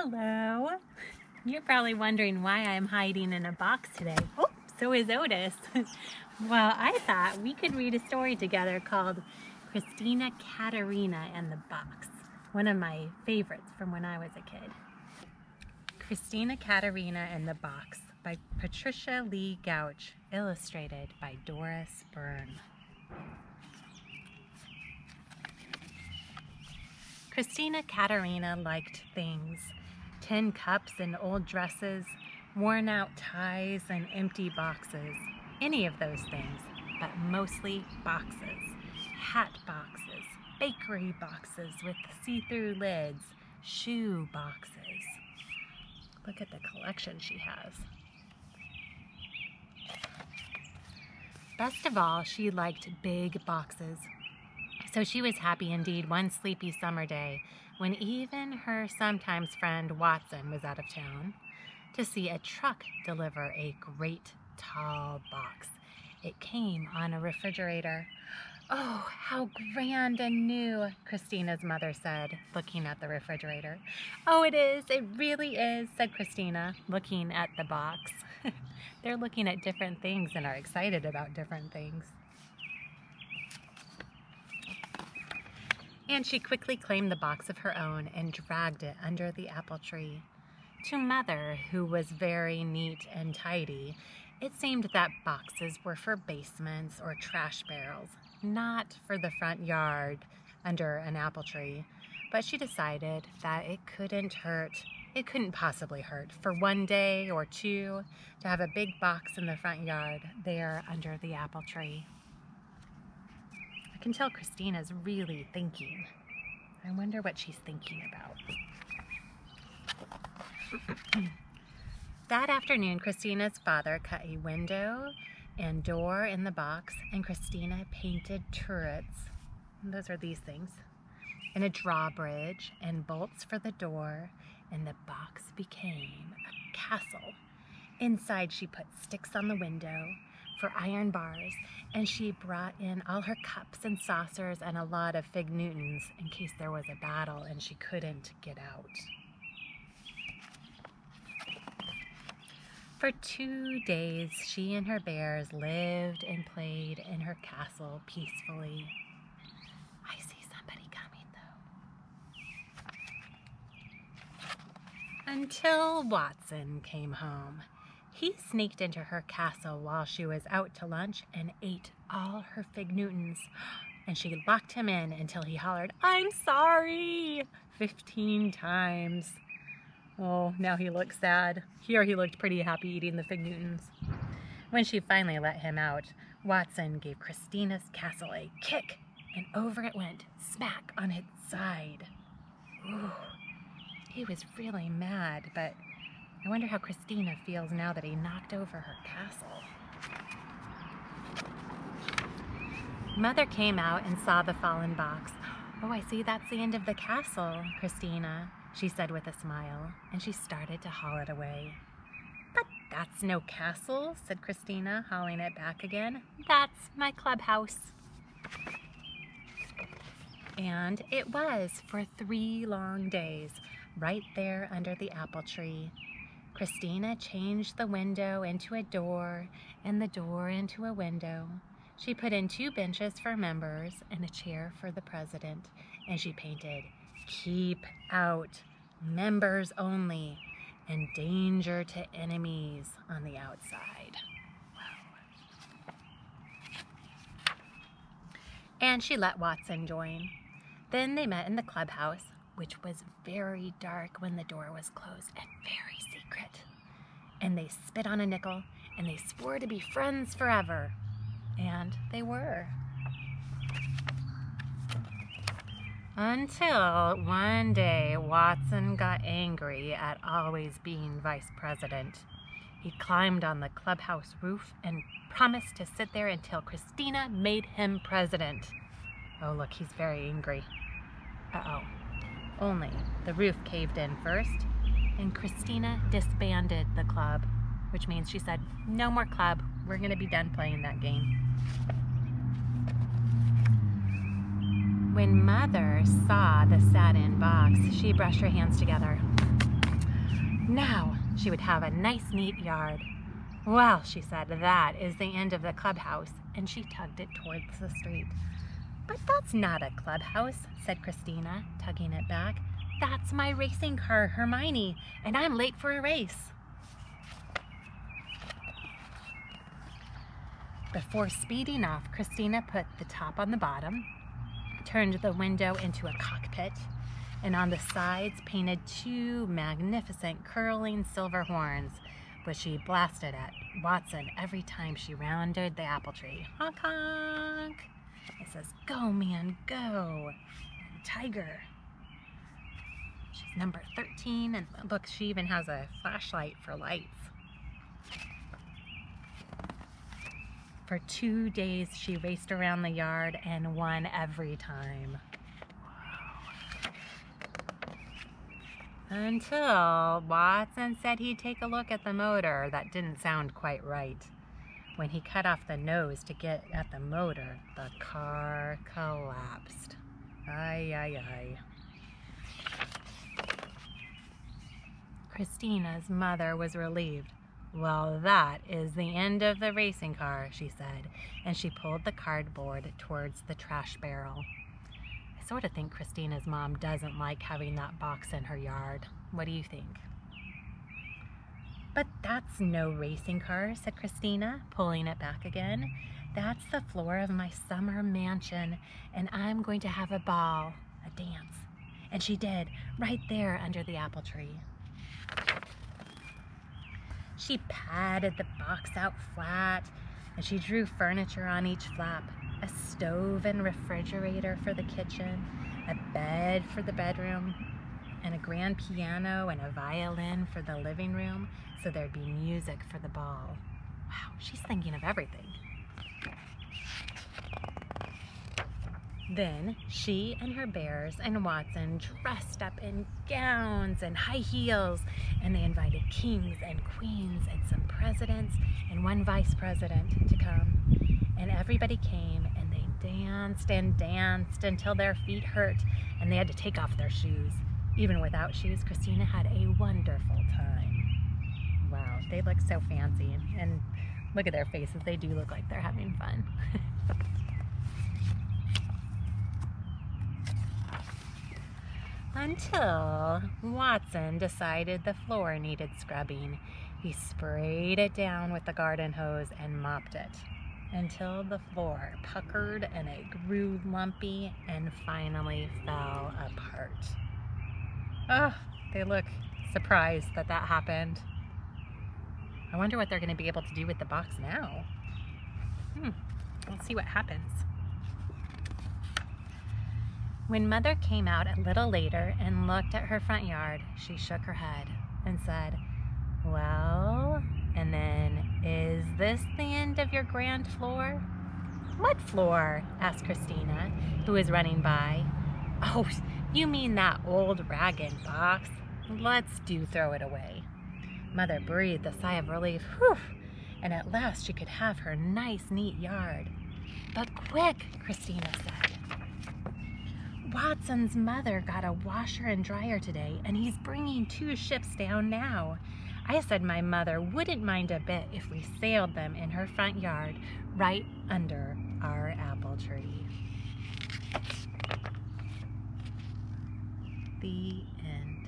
Hello. You're probably wondering why I'm hiding in a box today. Oh, so is Otis. Well, I thought we could read a story together called Christina Katerina and the Box, one of my favorites from when I was a kid. Christina Katerina and the Box by Patricia Lee Gouch, illustrated by Doris Byrne. Christina Katerina liked things: tin cups and old dresses, worn out ties and empty boxes. Any of those things, but mostly boxes. Hat boxes, bakery boxes with see-through lids, shoe boxes. Look at the collection she has. Best of all, she liked big boxes. So she was happy indeed one sleepy summer day when even her sometimes friend Watson was out of town to see a truck deliver a great tall box. It came on a refrigerator. "Oh, how grand and new," Christina's mother said, looking at the refrigerator. "Oh, it is, it really is," said Christina, looking at the box. They're looking at different things and are excited about different things. And she quickly claimed the box of her own and dragged it under the apple tree. To Mother, who was very neat and tidy, it seemed that boxes were for basements or trash barrels, not for the front yard under an apple tree. But she decided that it couldn't possibly hurt for one day or two to have a big box in the front yard there under the apple tree. I can tell Christina's really thinking. I wonder what she's thinking about. That afternoon, Christina's father cut a window and door in the box, and Christina painted turrets, those are these things, and a drawbridge and bolts for the door, and the box became a castle. Inside she put sticks on the window for iron bars, and she brought in all her cups and saucers and a lot of fig Newtons in case there was a battle and she couldn't get out. For 2 days, she and her bears lived and played in her castle peacefully. I see somebody coming, though. Until Watson came home. He sneaked into her castle while she was out to lunch and ate all her fig Newtons. And she locked him in until he hollered, "I'm sorry," 15 times. Oh, now he looks sad. Here he looked pretty happy eating the fig Newtons. When she finally let him out, Watson gave Christina's castle a kick, and over it went, smack on its side. Ooh, he was really mad, but I wonder how Christina feels now that he knocked over her castle. Mother came out and saw the fallen box. "Oh, I see that's the end of the castle, Christina," she said with a smile, and she started to haul it away. "But that's no castle," said Christina, hauling it back again. "That's my clubhouse." And it was for 3 long days, right there under the apple tree. Christina changed the window into a door and the door into a window. She put in 2 benches for members and a chair for the president, and she painted "Keep Out," "Members Only," and "Danger to Enemies" on the outside. Wow. And she let Watson join. Then they met in the clubhouse, which was very dark when the door was closed and very secret. And they spit on a nickel, and they swore to be friends forever. And they were. Until one day, Watson got angry at always being vice president. He climbed on the clubhouse roof and promised to sit there until Christina made him president. Oh, look, he's very angry. Uh-oh. Only the roof caved in first, and Christina disbanded the club, which means she said, "No more club. We're going to be done playing that game." When Mother saw the satin box, she brushed her hands together. Now she would have a nice, neat yard. Well, she said, that is the end of the clubhouse, and she tugged it towards the street. But that's not a clubhouse, said Christina, tugging it back. That's my racing car, Hermione, and I'm late for a race. Before speeding off, Christina put the top on the bottom, turned the window into a cockpit, and on the sides painted 2 magnificent curling silver horns, which she blasted at Watson every time she rounded the apple tree. Honk, honk. It says, "Go, man, go." And Tiger. She's number 13, and look, she even has a flashlight for lights. For 2 days, she raced around the yard and won every time. Until Watson said he'd take a look at the motor. That didn't sound quite right. When he cut off the nose to get at the motor, the car collapsed. Ay, ay, ay. Christina's mother was relieved. Well, that is the end of the racing car, she said, and she pulled the cardboard towards the trash barrel. I sort of think Christina's mom doesn't like having that box in her yard. What do you think? But that's no racing car, said Christina, pulling it back again. That's the floor of my summer mansion, and I'm going to have a ball, a dance. And she did, right there under the apple tree. She padded the box out flat, and she drew furniture on each flap. A stove and refrigerator for the kitchen, a bed for the bedroom, and a grand piano and a violin for the living room, so there'd be music for the ball. Wow, she's thinking of everything. Then she and her bears and Watson dressed up in gowns and high heels, and they invited kings and queens and some presidents and 1 vice president to come. And everybody came, and they danced and danced until their feet hurt and they had to take off their shoes. Even without shoes, Christina had a wonderful time. Wow, they look so fancy, and look at their faces. They do look like they're having fun. Until Watson decided the floor needed scrubbing. He sprayed it down with the garden hose and mopped it until the floor puckered and it grew lumpy and finally fell apart. Oh, they look surprised that that happened. I wonder what they're going to be able to do with the box now. Let's see what happens. When Mother came out a little later and looked at her front yard, she shook her head and said, "Well, and then, is this the end of your grand floor?" "What floor?" asked Christina, who was running by. "Oh, you mean that old ragged box? Let's throw it away." Mother breathed a sigh of relief. Whew! And at last she could have her nice, neat yard. "But quick," Christina said. "Watson's mother got a washer and dryer today, and he's bringing 2 ships down now. I said my mother wouldn't mind a bit if we sailed them in her front yard right under our apple tree." The end.